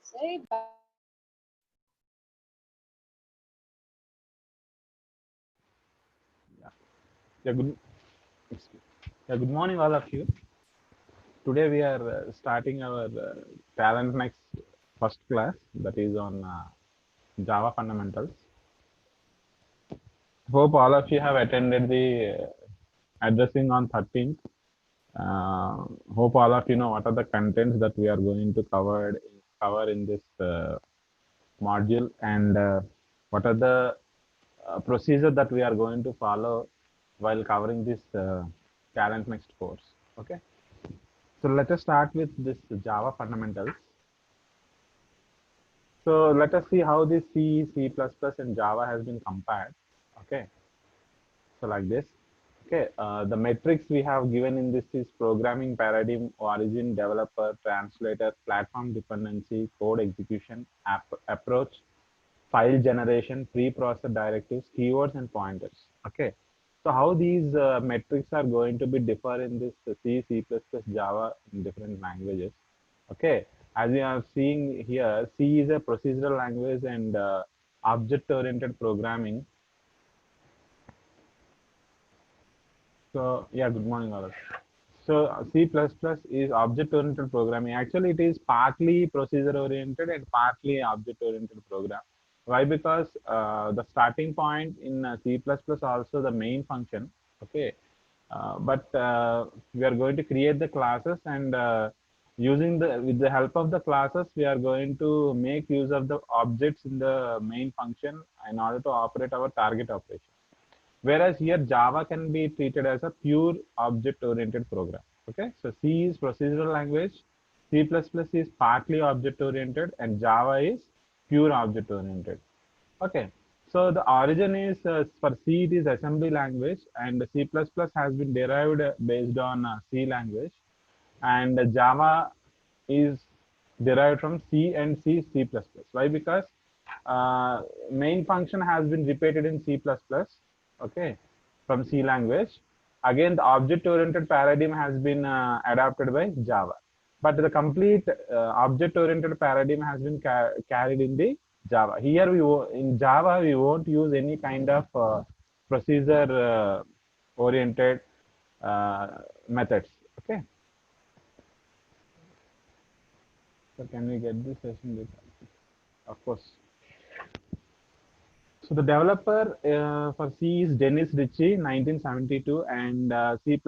Say bye. Yeah. Yeah, good morning, all of you. Today we are starting our Talent Next first class that is on Java fundamentals. Hope all of you have attended the addressing on 13th. Hope all of you know what are the contents that we are going to cover in this module and what are the procedure that we are going to follow while covering this Talent Next course. Okay. So let us start with this Java fundamentals. So let us see how this C, C++, and Java has been compared. Okay. So like this. Okay. The metrics we have given in this is programming paradigm, origin, developer, translator, platform dependency, code execution, approach, file generation, pre-processed directives, keywords, and pointers. Okay. So how these metrics are going to be differ in this C, C++, Java in different languages. Okay. As we are seeing here, C is a procedural language and object-oriented programming. So yeah, good morning, all. So C++ is object-oriented programming. Actually, it is partly procedure-oriented and partly object-oriented program. Why? Because the starting point in C++ also the main function. Okay, but we are going to create the classes and using the with the help of the classes, we are going to make use of the objects in the main function in order to operate our target operation. Whereas here Java can be treated as a pure object-oriented program. Okay, so C is procedural language, C++ is partly object-oriented, and Java is pure object-oriented. Okay, so the origin is for C it is assembly language, and C++ has been derived based on C language, and Java is derived from C and C++. Why? Because main function has been repeated in C++, okay, from C language. Again, the object-oriented paradigm has been adopted by Java. But the complete object-oriented paradigm has been carried in the Java. Here, in Java, we won't use any kind of procedure-oriented methods. Okay. So can we get this session with? Of course. So the developer for C is Dennis Ritchie, 1972, and C++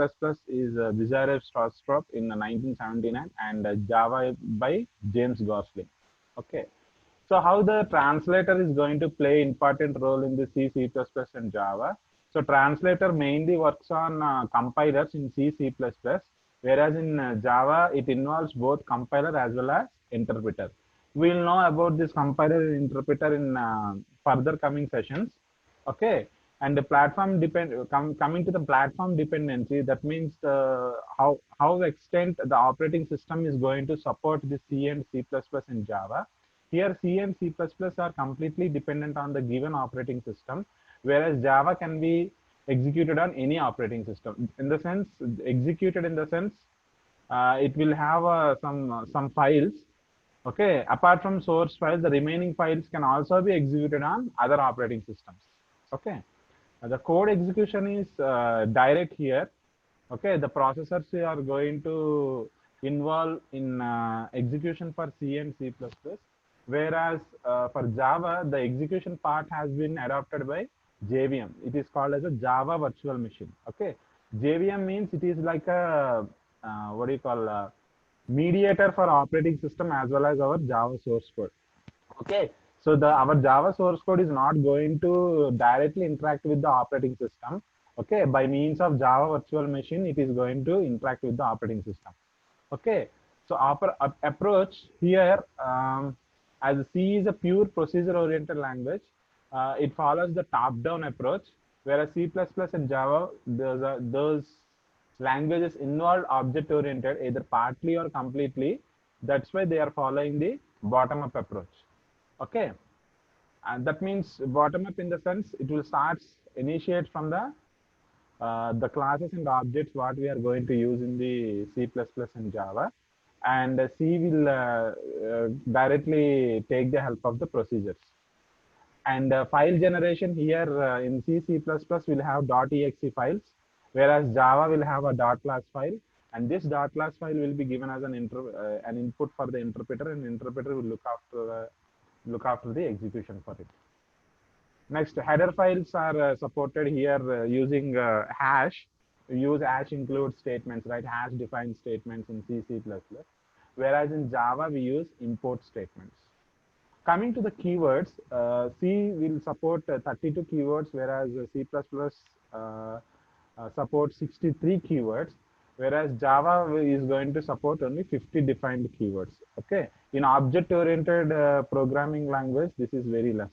is Vizare Strastrop in 1979, and Java by James Gosling. Okay. So how the translator is going to play important role in the C, C++, and Java. So translator mainly works on compilers in C, C++, whereas in Java, it involves both compiler as well as interpreter. We'll know about this compiler and interpreter in further coming sessions. Okay. And the coming to the platform dependency, that means how extent the operating system is going to support the C and C++ in Java. Here, C and C++ are completely dependent on the given operating system, whereas Java can be executed on any operating system. In the sense, executed in the sense, it will have some files. Okay, apart from source files, the remaining files can also be executed on other operating systems. Okay, the code execution is direct here. Okay, the processors are going to involve in execution for C and C++, whereas for Java, the execution part has been adopted by JVM. It is called as a Java virtual machine. Okay, JVM means it is like a what do you call mediator for operating system as well as our Java source code. Okay, so our Java source code is not going to directly interact with the operating system. Okay, by means of Java virtual machine, it is going to interact with the operating system. Okay, so our approach here, as C is a pure procedure-oriented language, it follows the top-down approach, whereas C++ and Java, those languages involve object-oriented, either partly or completely. That's why they are following the bottom-up approach. Okay, and that means bottom-up in the sense it will initiate from the classes and objects what we are going to use in the C++ and Java. and C will directly take the help of the procedures. And file generation here in C, C++ will have .exe files, whereas Java will have a .class file. And this .class file will be given as an input for the interpreter, and interpreter will look after the execution for it. Next, header files are supported here using hash. We use hash include statements, right? Hash defined statements in C, C++. Whereas in Java, we use import statements. Coming to the keywords, C will support 32 keywords, whereas C++ supports 63 keywords, whereas Java is going to support only 50 defined keywords. Okay, in object-oriented programming language, this is very less.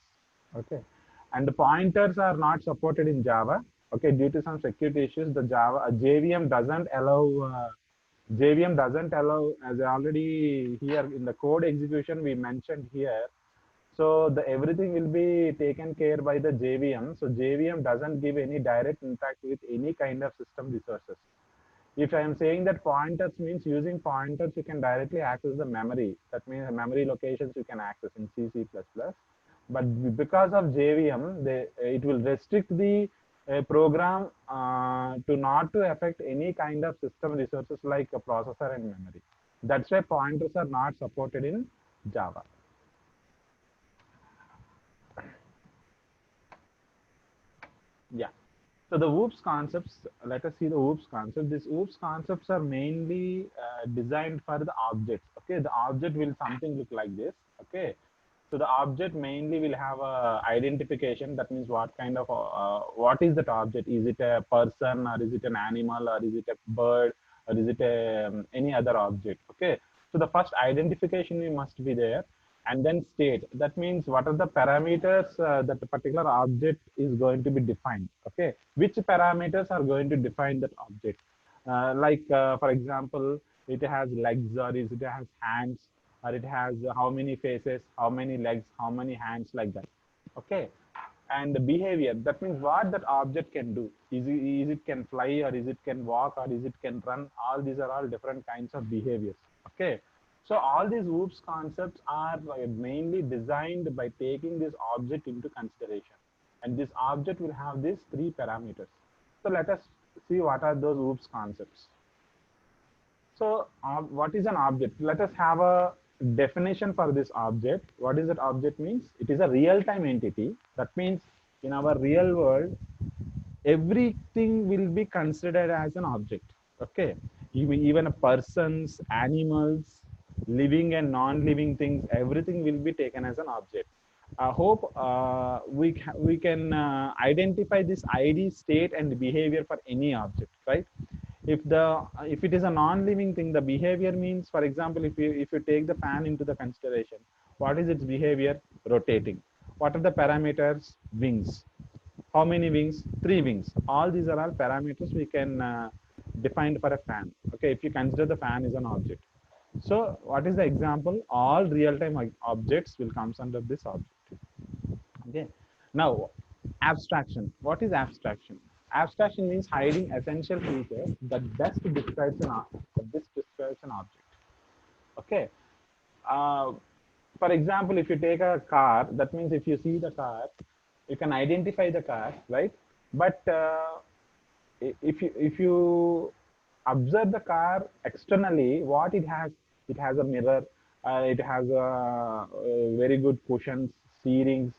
Okay, and the pointers are not supported in Java. Okay, due to some security issues, the Java JVM doesn't allow. JVM doesn't allow, as already here in the code execution we mentioned here. So the everything will be taken care by the JVM. So JVM doesn't give any direct impact with any kind of system resources. If I am saying that pointers means using pointers, you can directly access the memory. That means the memory locations you can access in C, C++. But because of JVM, it will restrict the program to not to affect any kind of system resources like a processor and memory. That's why pointers are not supported in Java. Yeah. So the OOPS concepts, let us see the OOPS concept. These OOPS concepts are mainly designed for the objects. Okay, the object will something look like this. Okay, so the object mainly will have a identification. That means what kind of, what is that object? Is it a person, or is it an animal, or is it a bird, or is it any other object? Okay, so the first identification must be there, and then state. That means what are the parameters that a particular object is going to be defined. Okay, which parameters are going to define that object? For example, it has legs, or is it has hands, or it has how many faces, how many legs, how many hands, like that. Okay, and the behavior, that means what that object can do. Is it can fly, or is it can walk, or is it can run? All these are all different kinds of behaviors. Okay, so all these OOPS concepts are mainly designed by taking this object into consideration, and this object will have these three parameters. So let us see what are those OOPS concepts. So what is an object? Let us have a definition for this object. What is that object means? It is a real-time entity. That means in our real world, everything will be considered as an object. Okay, even persons, animals, living and non-living things, everything will be taken as an object. I hope we can identify this ID, state, and behavior for any object, right? If it is a non-living thing, the behavior means, for example, if you take the fan into the consideration, what is its behavior? Rotating. What are the parameters? Wings. How many wings? Three wings. All these are all parameters we can define for a fan. Okay, if you consider the fan is an object. So what is the example? All real-time objects will come under this object. Okay. Now, abstraction. What is abstraction? Abstraction means hiding essential features that best describes an object. Okay. Uh, for example, if you take a car, that means if you see the car, you can identify the car, right? But if you observe the car externally, what it has a mirror, it has very good cushions, steerings,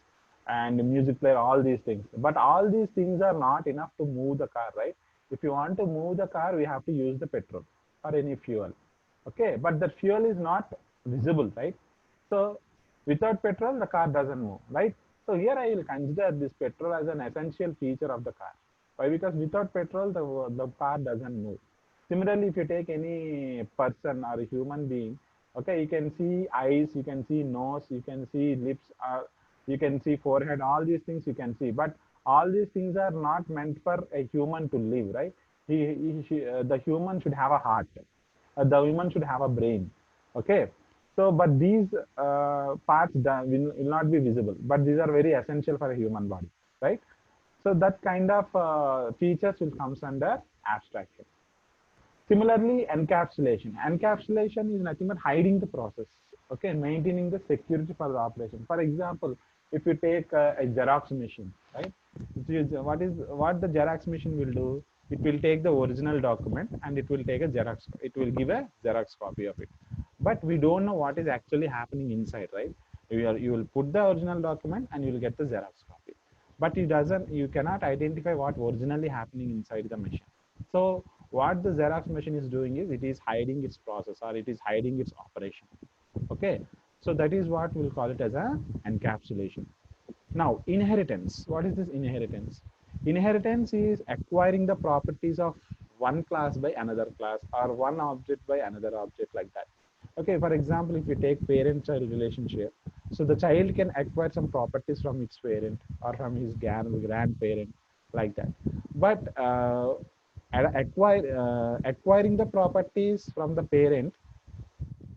and music player, all these things. But all these things are not enough to move the car, right? If you want to move the car, we have to use the petrol or any fuel. Okay, but the fuel is not visible, right? So without petrol, the car doesn't move, right? So here I will consider this petrol as an essential feature of the car. Why? Because without petrol, the car doesn't move. Similarly, if you take any person or a human being, okay, you can see eyes, you can see nose, you can see lips, you can see forehead, all these things you can see. But all these things are not meant for a human to live, right? The human should have a heart. The human should have a brain. Okay. So, but these parts will not be visible, but these are very essential for a human body, right? So that kind of features will comes under abstraction. Similarly, encapsulation. Encapsulation is nothing but hiding the process, okay, maintaining the security for the operation. For example, if you take a Xerox machine, right? What the Xerox machine will do? It will take the original document and it will take a Xerox. It will give a Xerox copy of it, but we don't know what is actually happening inside, right? You will put the original document and you will get the Xerox copy, but it doesn't. You cannot identify what originally happening inside the machine. So what the Xerox machine is doing is it is hiding its process or it is hiding its operation. Okay, so that is what we'll call it as a encapsulation. Now, inheritance. What is this inheritance? Inheritance is acquiring the properties of one class by another class or one object by another object, like that. Okay, for example, if you take parent-child relationship, so the child can acquire some properties from its parent or from his grandparent, like that. But acquiring the properties from the parent,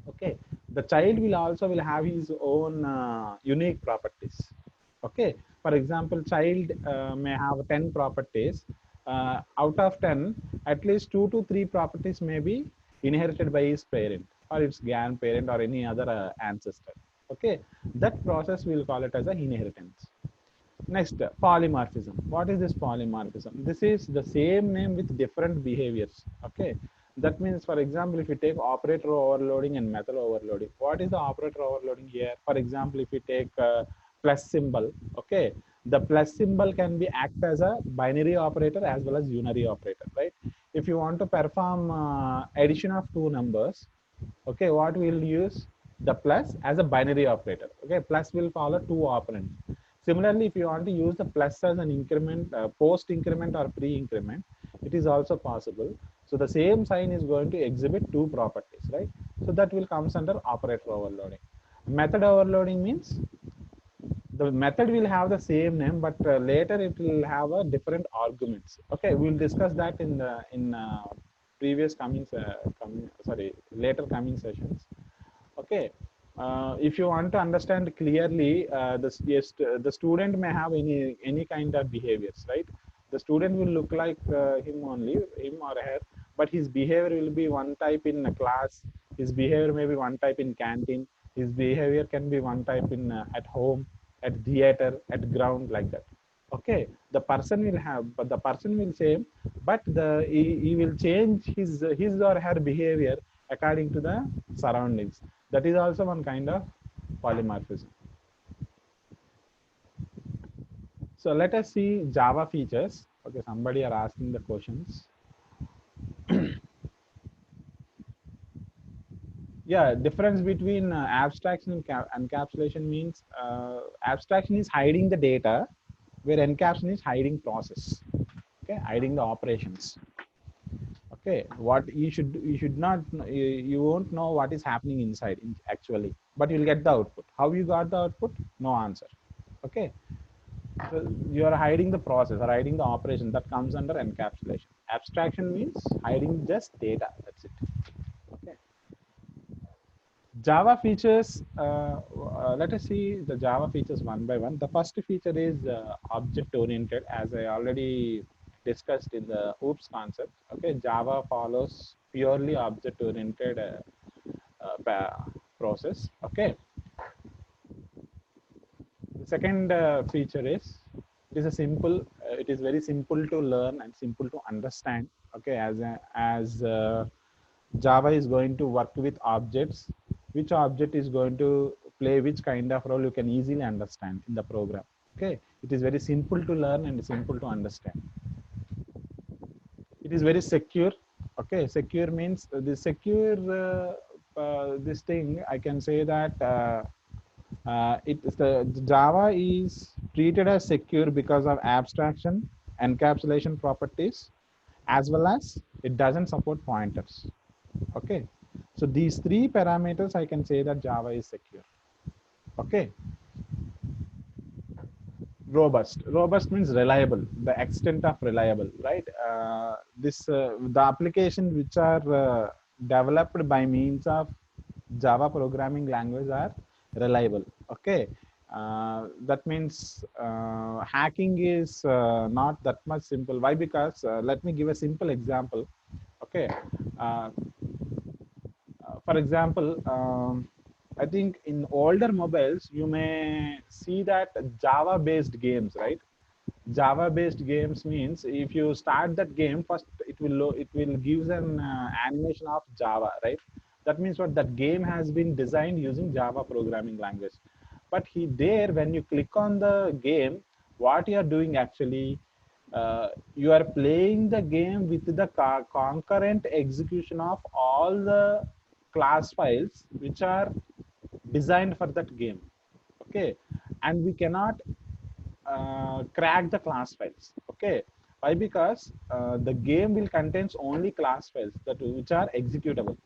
okay, the child will also will have his own unique properties. Okay, for example, child may have 10 properties. Out of 10, at least 2 to 3 properties may be inherited by his parent or its grandparent or any other ancestor. Okay, that process we'll call it as a inheritance. Next, polymorphism. What is this polymorphism? This is the same name with different behaviors. Okay, that means, for example, if you take operator overloading and method overloading, what is the operator overloading here? For example, if you take plus symbol, okay, the plus symbol can be act as a binary operator as well as unary operator, right? If you want to perform addition of two numbers, okay, what we'll use the plus as a binary operator. Okay, plus will follow two operands. Similarly, if you want to use the plus as an increment, post increment or pre increment, it is also possible. So the same sign is going to exhibit two properties, right? So that will comes under operator overloading. Method overloading means the method will have the same name, but later it will have a different arguments. Okay, we will discuss that in the previous later coming sessions. Okay, if you want to understand clearly, the student may have any kind of behaviors, right? The student will look like him or her, but his behavior will be one type in a class. His behavior may be one type in canteen. His behavior can be one type in at home, at theater, at ground, like that. Okay, the person will have, but the person will same, but he will change his or her behavior according to the surroundings. That is also one kind of polymorphism. So let us see Java features. Okay, somebody are asking the questions. Yeah, difference between abstraction and encapsulation means abstraction is hiding the data, where encapsulation is hiding process. Okay, hiding the operations. Okay, what you should not, you won't know what is happening inside actually, but you'll get the output. How you got the output? No answer. Okay, so you are hiding the process or hiding the operation, that comes under encapsulation. Abstraction means hiding just data, that's it. Okay, Java features, let us see the Java features one by one. The first feature is object oriented, as I already discussed in the OOPS concept. Okay, Java follows purely object oriented process. Okay, the second feature is it is very simple to learn and simple to understand. Okay, as Java is going to work with objects, which object is going to play which kind of role, you can easily understand in the program. Okay, it is very simple to learn and simple to understand. It is very secure. Okay, secure means the secure this thing, I can say that the Java is treated as secure because of abstraction, encapsulation properties, as well as it doesn't support pointers. Okay, so these three parameters, I can say that Java is secure. Okay, robust means reliable, the extent of reliable, right? The application which are developed by means of Java programming language are reliable. Okay, that means hacking is not that much simple. Why? Because let me give a simple example. Okay. Uh, for example, I think in older mobiles, you may see that Java based games, right? Java based games means if you start that game first, it will gives an animation of Java, right? That means what, that game has been designed using Java programming language. But there, when you click on the game, what you are doing actually, you are playing the game with the concurrent execution of all the class files which are designed for that game. Okay, and we cannot crack the class files. Okay, why? Because the game will contains only class files that which are executable.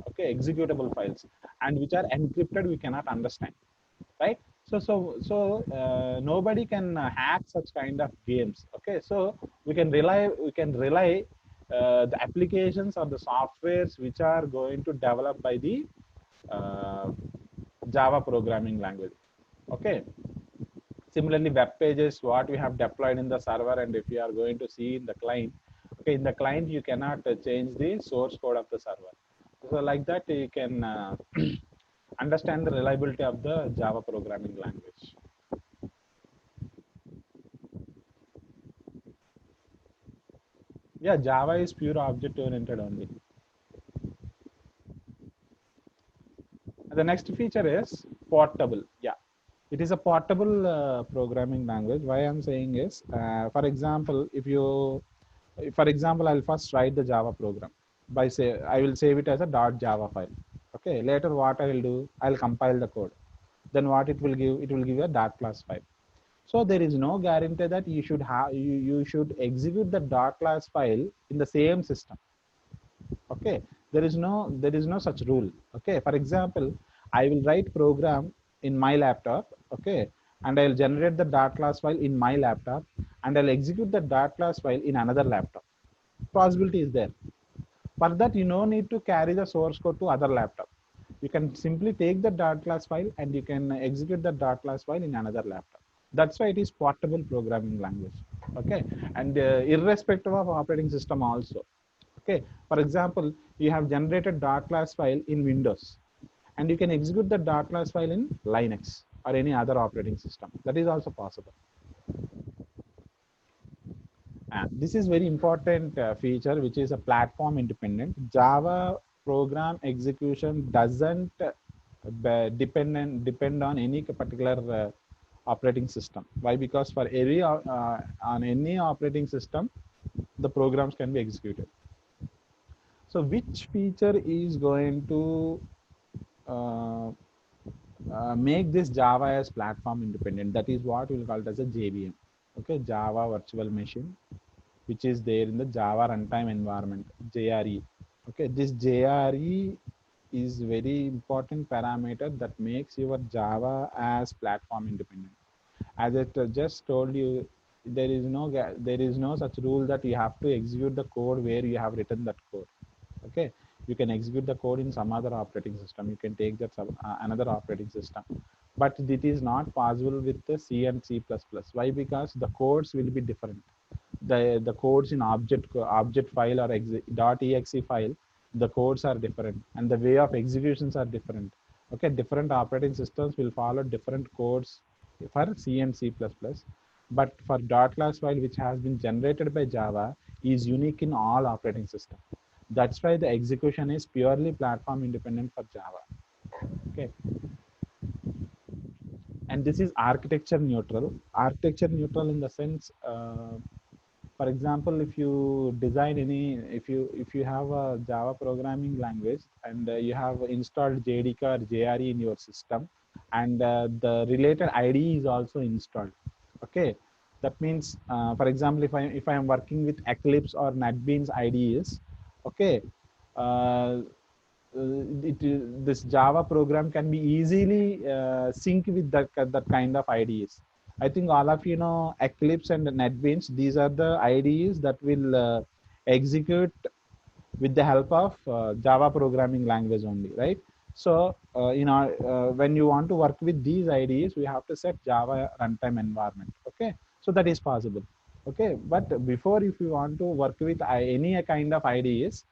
Okay, executable files, and which are encrypted, we cannot understand, right? So nobody can hack such kind of games. Okay, so we can rely the applications or the softwares which are going to develop by the uh, Java programming language. Okay. Similarly, web pages, what we have deployed in the server, and if you are going to see in the client, okay, in the client, you cannot change the source code of the server. So like that, you can understand the reliability of the Java programming language. Yeah, Java is pure object oriented only. The next feature is portable. Yeah, it is a portable programming language. Why I'm saying is, for example, for example, I'll first write the Java program by say I will save it as a .java file. Okay. Later, what I will do, I'll compile the code. Then what it will give? It will give a .class file. So there is no guarantee that you should execute the .class file in the same system. Okay, there is no such rule. Okay, for example, I will write program in my laptop. Okay, and I'll generate the .class file in my laptop, and I'll execute the .class file in another laptop. Possibility is there. For that, you no need to carry the source code to other laptop. You can simply take the .class file and you can execute the .class file in another laptop. That's why it is portable programming language. Okay, and irrespective of operating system also. Okay, for example, you have generated .class file in Windows, and you can execute the .class file in Linux or any other operating system. That is also possible. This is very important feature, which is a platform independent. Java program execution doesn't depend on any particular operating system. Why? Because for every on any operating system, the programs can be executed. So which feature is going to uh, make this Java as platform independent? That is what we'll call it as a JVM. Okay, Java Virtual Machine, which is there in the Java runtime environment, JRE. Okay, this JRE is very important parameter that makes your Java as platform independent. As I just told you, there is no such rule that you have to execute the code where you have written that code. Okay, you can execute the code in some other operating system. You can take that another operating system, but it is not possible with the C and C++. Why? Because the codes will be different. The codes in object file or .exe file, the codes are different, and the way of executions are different. Okay, different operating systems will follow different codes for C and C++, but for .class file, which has been generated by Java, is unique in all operating systems. That's why the execution is purely platform independent for Java. Okay, and this is architecture neutral. Architecture neutral in the sense, for example, if you design any, if you have a Java programming language and you have installed JDK or JRE in your system, and the related IDE is also installed. Okay, that means, for example, if I am working with Eclipse or NetBeans IDEs, okay, uh, this Java program can be easily sync with that kind of IDEs. I think all of you know Eclipse and NetBeans. These are the IDEs that will execute with the help of Java programming language only, right? So, when you want to work with these IDEs, we have to set Java runtime environment. Okay, so that is possible. Okay, but before, if you want to work with any kind of IDEs,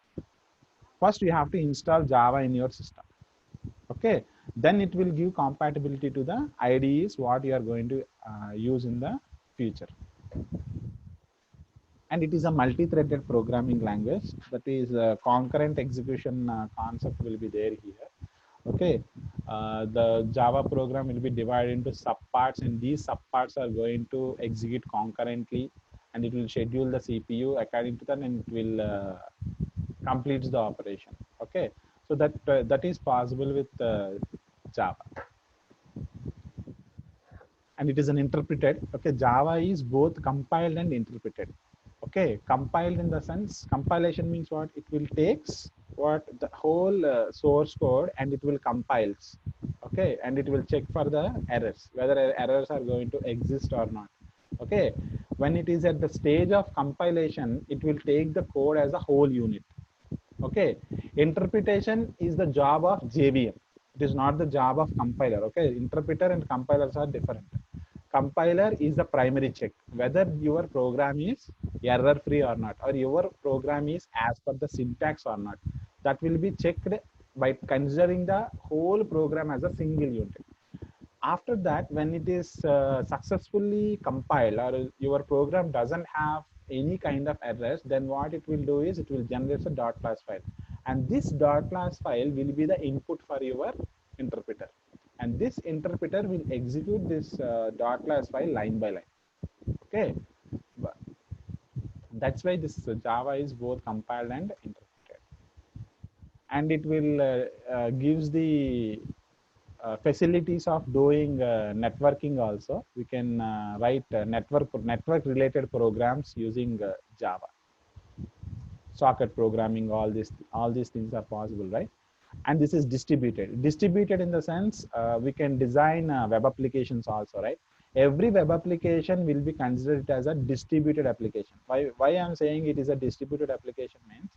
first you have to install Java in your system. Okay, then it will give compatibility to the IDEs what you are going to use in the future. And it is a multi-threaded programming language, that is concurrent execution concept will be there here. Okay, the Java program will be divided into subparts, and these subparts are going to execute concurrently, and it will schedule the CPU according to that, and it will complete the operation. Okay, so that is possible with Java, and it is an interpreted. Okay, Java is both compiled and interpreted. Okay, compiled in the sense, compilation means what? It will takes what the whole source code and it will compiles. Okay, and it will check for the errors, whether errors are going to exist or not. Okay, when it is at the stage of compilation, it will take the code as a whole unit. Okay, interpretation is the job of JVM. It is not the job of compiler. Okay, interpreter and compilers are different. Compiler is the primary check whether your program is error free or not, or your program is as per the syntax or not. That will be checked by considering the whole program as a single unit. After that, when it is successfully compiled, or your program doesn't have any kind of errors, then what it will do is it will generate a dot class file, and this dot class file will be the input for your interpreter, and this interpreter will execute this dot class file line by line. Okay, that's why this Java is both compiled and interpreted, and it will gives the facilities of doing networking also. We can write network related programs using Java. Socket programming, all these things are possible, right? And this is distributed in the sense we can design web applications also, right? Every web application will be considered as a distributed application. Why I'm saying it is a distributed application means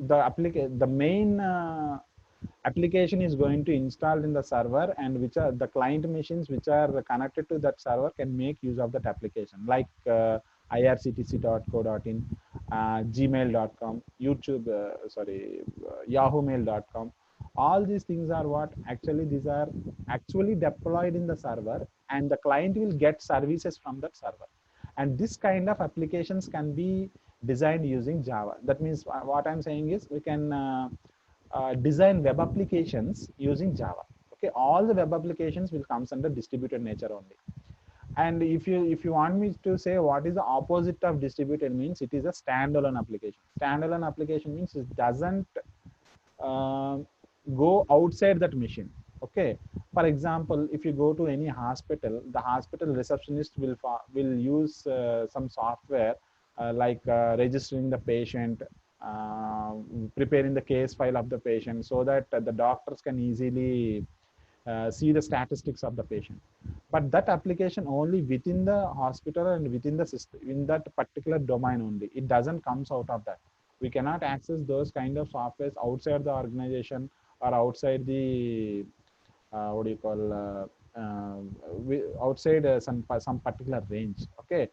the main application is going to install in the server, and which are the client machines which are connected to that server can make use of that application, like irctc.co.in, gmail.com, youtube yahoomail.com. All these things are what actually, these are actually deployed in the server, and the client will get services from that server, and this kind of applications can be designed using Java. That means what I'm saying is we can design web applications using Java. Okay, all the web applications will comes under distributed nature only. And if you want me to say what is the opposite of distributed, means it is a standalone application. Standalone application means it doesn't uh, go outside that machine. Okay, for example, if you go to any hospital, the hospital receptionist will use some software like registering the patient, uh, preparing the case file of the patient, so that the doctors can easily see the statistics of the patient. But that application only within the hospital and within the system, in that particular domain only. It doesn't comes out of that. We cannot access those kind of softwares outside the organization or outside the what do you call outside some particular range. Okay,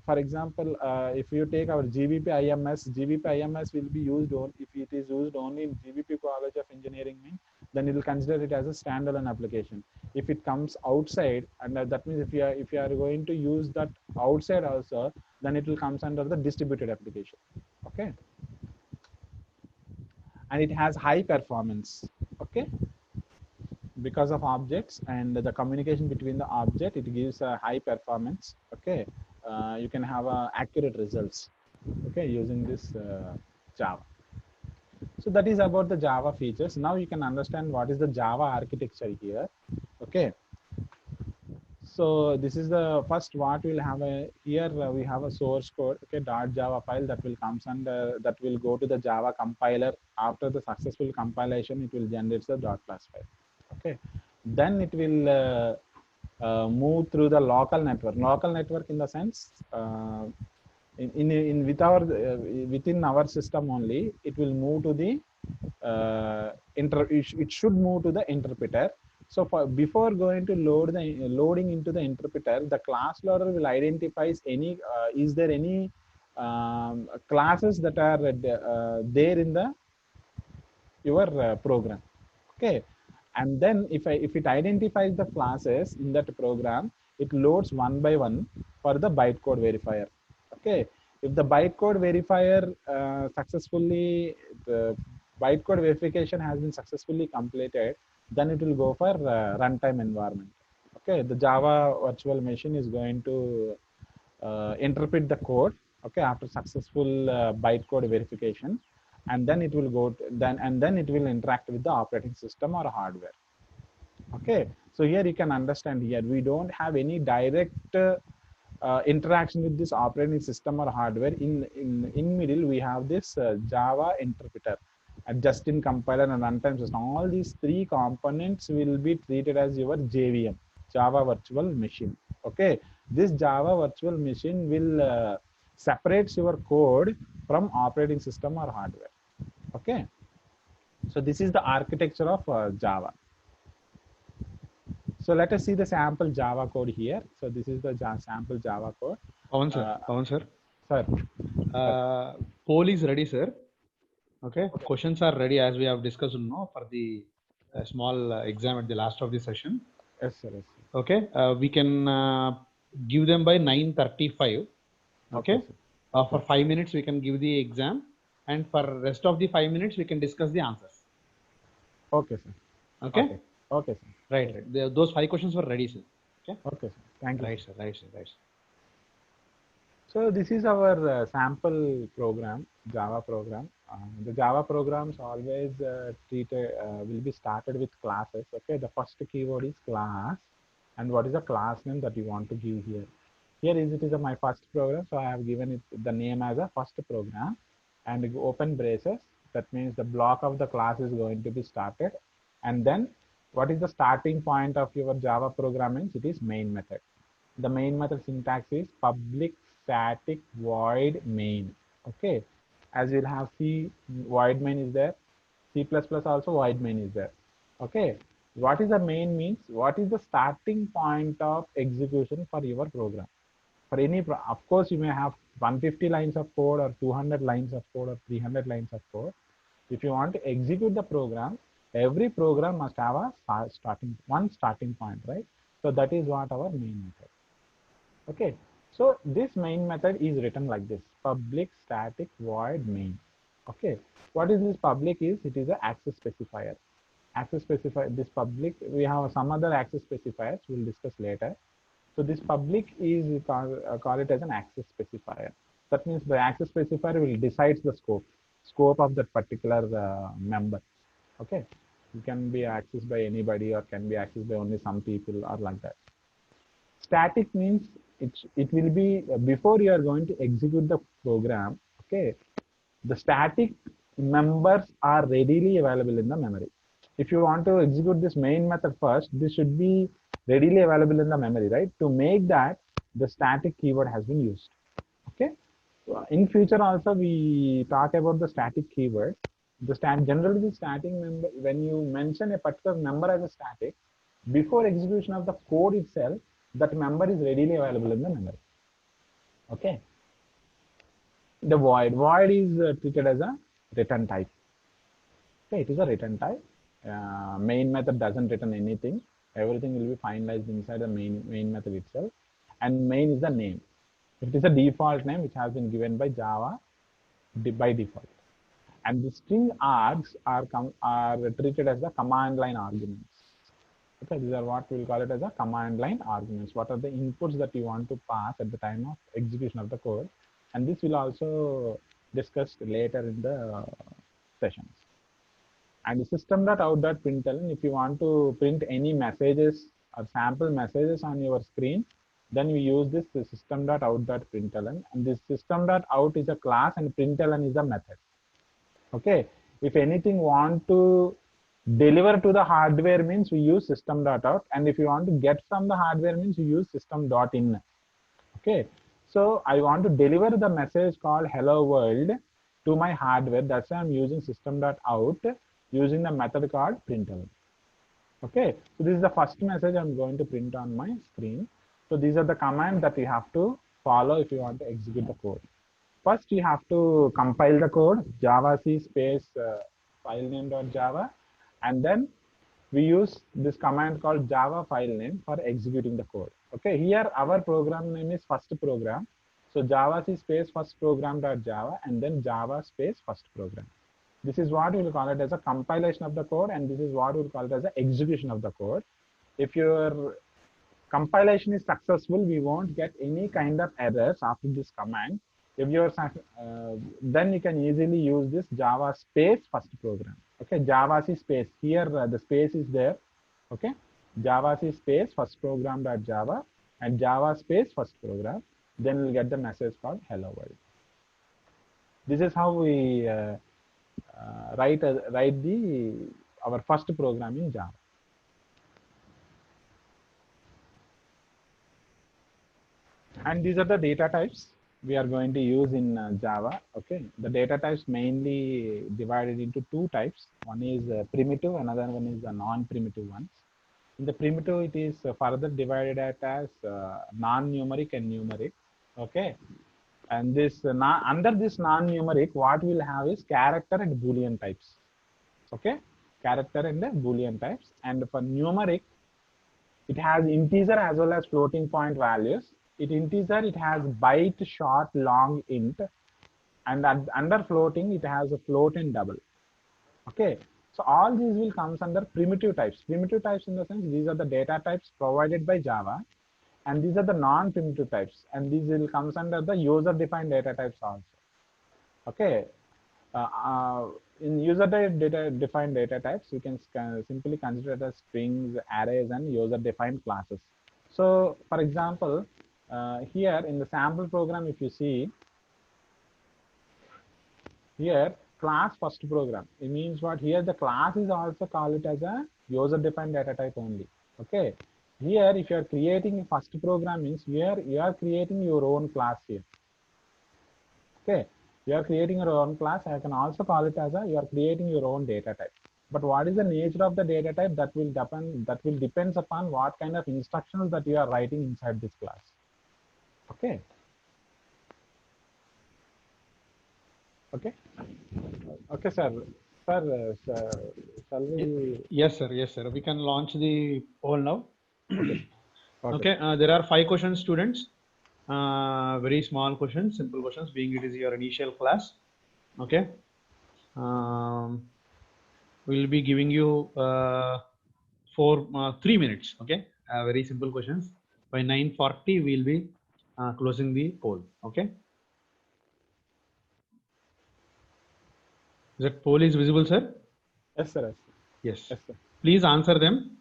for example, if you take our GBP IMS, GBP IMS will be used on, if it is used only in GBP College of Engineering, means then it will consider it as a standalone application. If it comes outside, and that means if you are going to use that outside also, then it will comes under the distributed application. Okay, and it has high performance. Okay, because of objects and the communication between the object, it gives a high performance. Okay, you can have accurate results, okay, using this Java. So that is about the Java features. Now you can understand what is the Java architecture here. Okay, so this is the first what we'll have here. We have a source code, okay, .java file that will comes, and that will go to the Java compiler. After the successful compilation, it will generate the .class file. Okay, then it will move through the local network. Local network in the sense within our system only, it will move to the it should move to the interpreter. So before going to loading into the interpreter, the class loader will identify any is there any classes that are there in the your program. Okay, and then if it identifies the classes in that program, it loads one by one for the bytecode verifier. Okay, if the bytecode verifier successfully, the bytecode verification has been successfully completed, then it will go for runtime environment. Okay, the Java virtual machine is going to interpret the code, okay, after successful bytecode verification, and then it will go to, then it will interact with the operating system or hardware. Okay, so here you can understand, here we don't have any direct interaction with this operating system or hardware. In middle we have this Java interpreter, and just in compiler and runtime system. All these three components will be treated as your JVM, Java virtual machine. Okay, this Java virtual machine will separates your code from operating system or hardware. Okay, so this is the architecture of Java. So let us see the sample Java code here. So this is the sample Java code. Pawan sir. Pawan sir. Sir. Poll is ready, sir. Okay. Questions are ready as we have discussed now for the small exam at the last of the session. Yes, sir. Yes, sir. Okay. We can give them by 9:35. Okay. For 5 minutes we can give the exam, and for rest of the 5 minutes we can discuss the answers. Okay, sir. Okay. Okay, sir. Right. Right. Those 5 questions were ready, sir. Okay. Okay, sir. Thank you. Right, sir. Right, sir. Right. So this is our sample program, Java program. The Java programs always will be started with classes. Okay, the first keyword is class, and what is the class name that you want to give here? Here it is my first program, so I have given it the name as a first program, and open braces. That means the block of the class is going to be started, and then what is the starting point of your Java programming? It is main method. The main method syntax is public static void main. Okay, as you'll have C, void main is there. C++ also void main is there. Okay, what is the main means? What is the starting point of execution for your program? For any, of course, you may have 150 lines of code or 200 lines of code or 300 lines of code. If you want to execute the program, every program must have a starting point, right? So that is what our main method. Okay, so this main method is written like this: public static void main. Okay, what is this public is? It is an access specifier. Access specifier, this public, we have some other access specifiers we'll discuss later. So this public is call it as an access specifier. That means the access specifier will decide the scope of that particular member. Okay, it can be accessed by anybody or can be accessed by only some people or like that. Static means it will be before you are going to execute the program. Okay, the static members are readily available in the memory. If you want to execute this main method first, this should be readily available in the memory, right? To make that, the static keyword has been used. Okay, in future also we talk about the static keyword. Generally the static member, when you mention a particular member as a static, before execution of the code itself, that member is readily available in the memory. Okay, the void is treated as a return type. Okay, it is a return type. Main method doesn't return anything. Everything will be finalized inside the main method itself, and main is the name. It is a default name which has been given by Java by default. And the string args are treated as the command line arguments. Okay, these are what we'll call it as a command line arguments. What are the inputs that you want to pass at the time of execution of the code? And this will also discuss later in the sessions. And the system.out.println, if you want to print any messages or sample messages on your screen, then we use this system.out.println, and this system.out is a class and println is a method. Okay, if anything want to deliver to the hardware means we use system.out, and if you want to get from the hardware means you use system.in. Okay, so I want to deliver the message called hello world to my hardware. That's why I'm using system.out using the method called println. Okay, so this is the first message I'm going to print on my screen. So these are the commands that you have to follow if you want to execute the code. First, you have to compile the code javac space filename.java, and then we use this command called java file name for executing the code. Okay, here our program name is first program. So javac space first program.java and then java space first program. This is what we will call it as a compilation of the code, and this is what we will call it as the execution of the code. If your compilation is successful, we won't get any kind of errors after this command. If you're then you can easily use this java space first program. Okay, java space here, the space is there. Okay, java space first program.java and java space first program. Then we'll get the message called hello world. This is how we write the our first program in Java. And these are the data types we are going to use in Java. Okay, the data types mainly divided into two types. One is primitive, another one is the non-primitive ones. In the primitive, it is further divided as non-numeric and numeric. Okay, and this under this non-numeric, what we'll have is character and Boolean types. Okay, character and the Boolean types. And for numeric, it has integer as well as floating point values. It integer, it has byte, short, long, int, and under floating, it has a float and double. Okay, so all these will comes under primitive types. Primitive types in the sense these are the data types provided by Java, and these are the non-primitive types, and these will comes under the user-defined data types also. Okay, in user-defined data types, you can simply consider it as strings, arrays, and user-defined classes. So, for example, here in the sample program, if you see here class first program, it means what here the class is also call it as a user-defined data type only. Okay, here if you are creating a first program means here you are creating your own class here. Okay, you are creating your own class. I can also call it as a you are creating your own data type. But what is the nature of the data type, that will depends upon what kind of instructions that you are writing inside this class. Okay. Okay. Okay, sir. Sir, shall we? Yes, sir. Yes, sir. We can launch the poll now. Okay. Okay. There are 5 questions, students. Very small questions, simple questions, being it is your initial class. Okay. We'll be giving you 3 minutes. Okay. Very simple questions. By 9:40, we'll be closing the poll. Okay. That poll is visible, sir? Yes, sir. Yes. Yes, sir. Please answer them.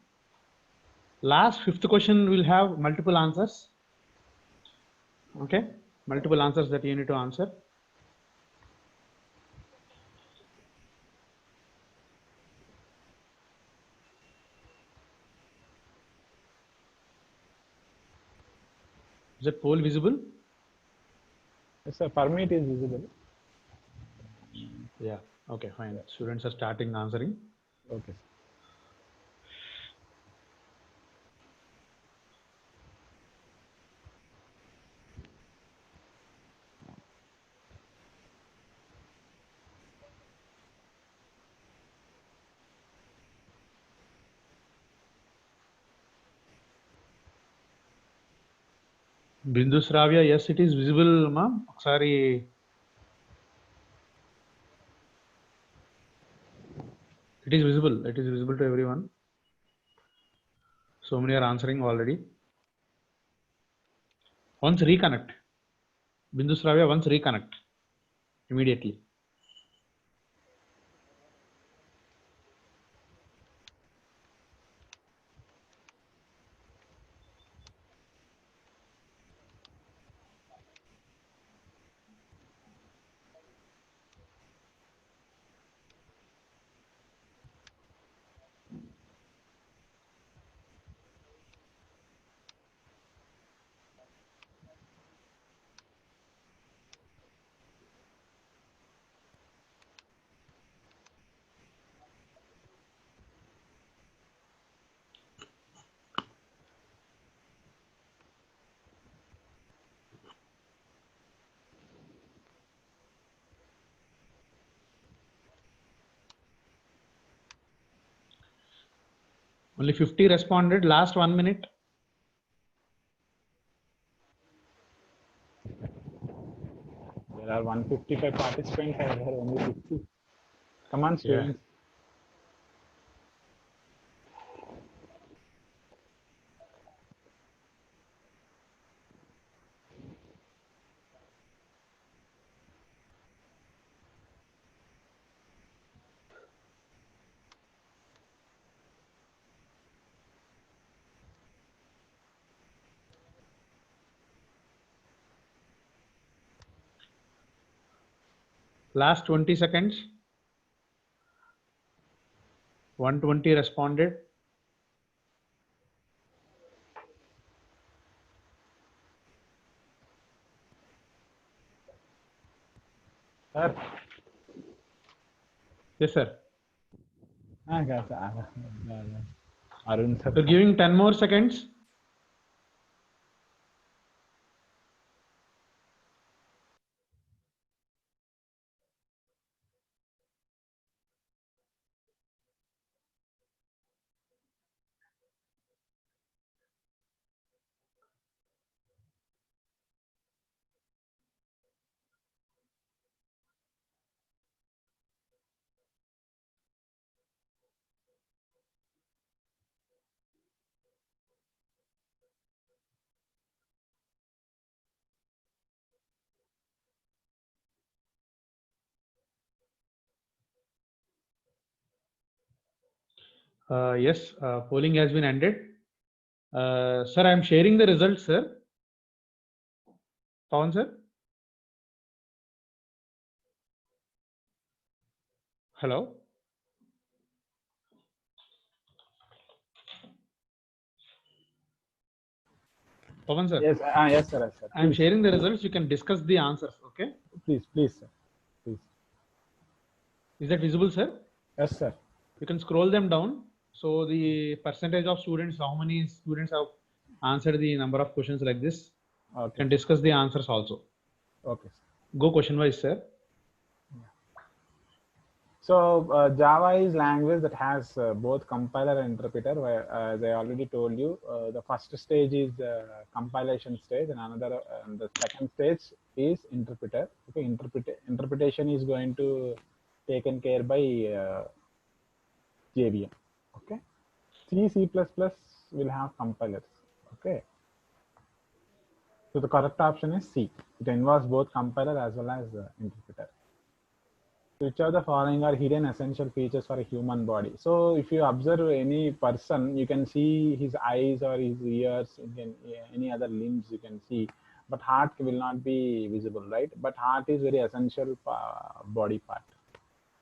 Last 5th question will have multiple answers. Okay. Multiple answers that you need to answer. Is that poll visible? Yes, sir. For me, it is visible. Yeah. Okay, fine. Students are starting answering. Okay. Bindu Sravya, yes, it is visible, ma'am. Sorry. It is visible. It is visible to everyone. So many are answering already. Once reconnect. Bindu Sravya, once reconnect immediately. Only 50 responded. Last 1 minute. There are 155 participants and there are only 50. Come on, students. Last 20 seconds. 120 responded. Sir. Yes, sir. Arun sir. So giving 10 more seconds. Yes, polling has been ended. Sir, I am sharing the results, sir. Pawan, sir. Hello. Pawan, sir. Yes, yes, sir. Yes, sir. I am sharing the results. You can discuss the answers. Okay. Please, sir. Please. Is that visible, sir? Yes, sir. You can scroll them down. So the percentage of students, how many students have answered the number of questions like this. Okay. Can discuss the answers also. Okay. Go question wise, sir. So Java is language that has both compiler and interpreter. Where, as I already told you, the first stage is the compilation stage, and the second stage is interpreter. Okay, interpretation is going to taken care by JVM. Okay, C++ will have compilers. Okay, so the correct option is C. It involves both compiler as well as interpreter. Which of the following are hidden essential features for a human body? So if you observe any person, you can see his eyes or his ears, any other limbs you can see, but heart will not be visible, right? But heart is very essential body part.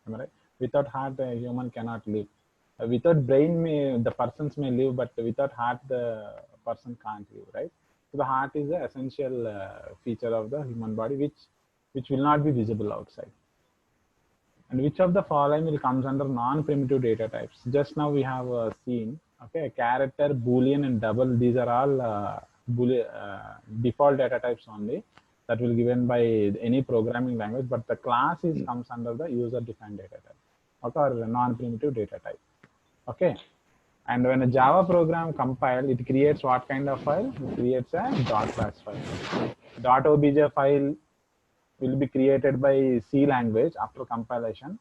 Am I right? Without heart, a human cannot live. Without brain, the persons may live, but without heart, the person can't live, right? So the heart is the essential feature of the human body, which will not be visible outside. And which of the following will comes under non-primitive data types? Just now we have seen, okay, character, boolean, and double. These are all default data types only that will given by any programming language. But the class comes under the user-defined data type, okay, or non-primitive data type. Okay. And when a Java program compile, it creates what kind of file? It creates a .class file. .obj file will be created by C language after compilation.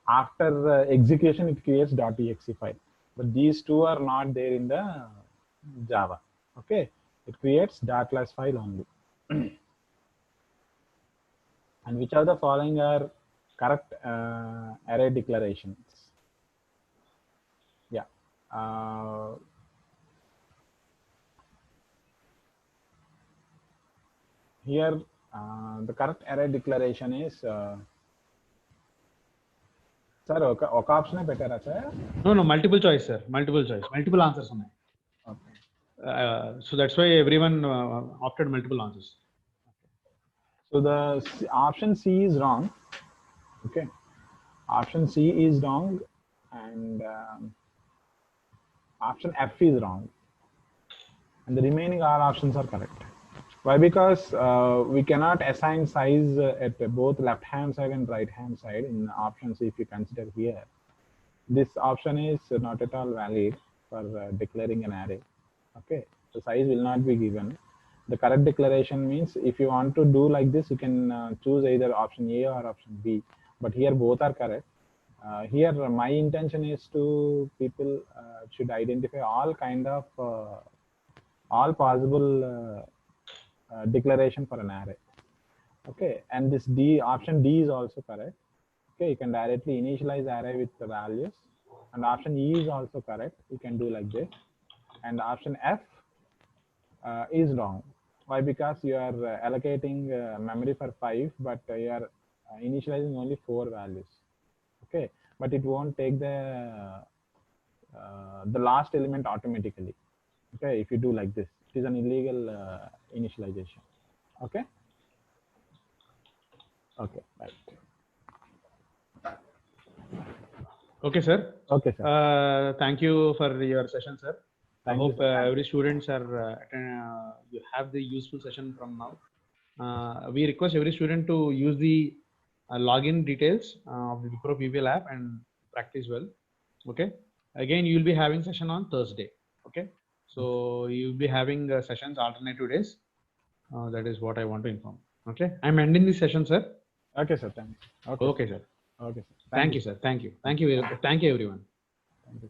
After execution, it creates .exe file. But these two are not there in the Java. Okay, it creates .class file only. And which of the following are correct array declarations? Yeah. Here, the correct array declaration is sir, oka option better, sir? No, multiple choice, sir. Multiple choice. Multiple answers. Okay. So that's why everyone opted multiple answers. So the option C is wrong. Okay. Option C is wrong, and option F is wrong. And the remaining all options are correct. Why? Because we cannot assign size at both left-hand side and right-hand side in option C if you consider here. This option is not at all valid. for declaring an array. Okay, the size will not be given. The correct declaration means if you want to do like this, you can choose either option A or option B. But here both are correct. Here my intention is to people should identify all kind of all possible declaration for an array. Okay, and this D option D is also correct. Okay, you can directly initialize array with the values, and option E is also correct. You can do like this, and option F is wrong. Why? Because you are allocating memory for 5, but you are initializing only 4 values. Okay, but it won't take the last element automatically. Okay, if you do like this, it is an illegal initialization. Okay. Okay, right. Okay, sir. Okay, sir. Thank you for your session, sir. Thank I you, hope sir. every students are you have the useful session from now. We request every student to use the login details of the Wipro PPL app and practice well. Okay. Again, you will be having session on Thursday. Okay. So you will be having sessions alternative days. That is what I want to inform. Okay. I'm ending this session, sir. Okay, sir. Thanks. Okay, sir. Okay, sir. Thank you, sir. Thank you. Thank you. Thank you, everyone. Thank you.